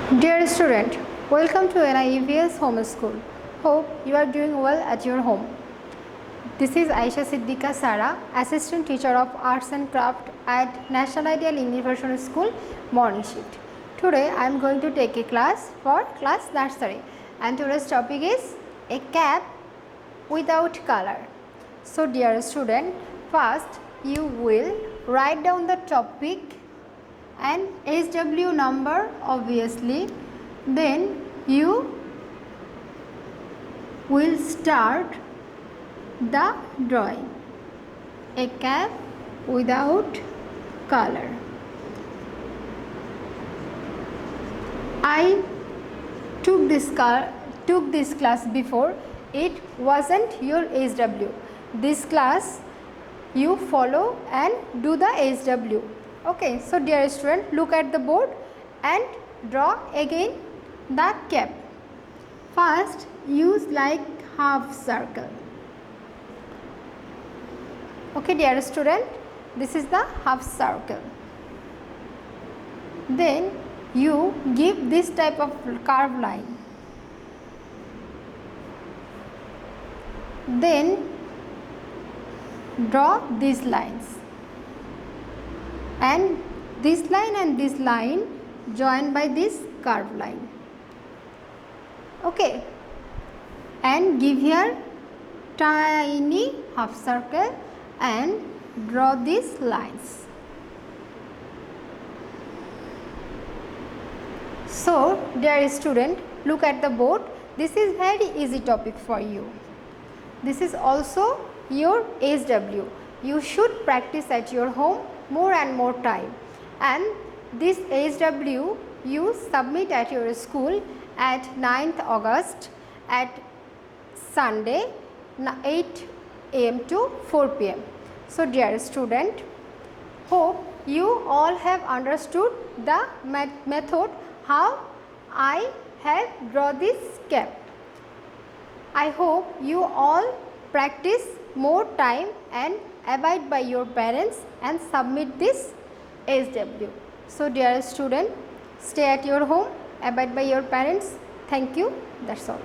Dear student, welcome to NIEVS Home School. Hope you are doing well at your home. This is Ayesha Siddiqua Sara, Assistant Teacher of Arts and Craft at National Ideal Universal School, Morning Shift. Today I am going to take a class for class nursery, and today's topic is a cap without color. So dear student, first you will write down the topic and SW number obviously, then you will start the drawing. A cap without color. I took this class before. It wasn't your SW. This class you follow and do the SW. Okay, so dear student, look at the board and draw again the cap. First use like half circle. Okay dear student, this is the half circle. Then you give this type of curved line. Then draw these lines. And this line joined by this curved line. Okay, and give here tiny half circle and draw these lines. So dear student, look at the board. This is very easy topic for you. This is also your SW. You should practice at your home more and more time, and this SW you submit at your school at 9th August at Sunday 8 am to 4 pm. So dear student, hope you all have understood the method how I have draw this cap. I hope you all practice more time and abide by your parents and submit this SW. So dear student, stay at your home, abide by your parents. Thank you. That's all.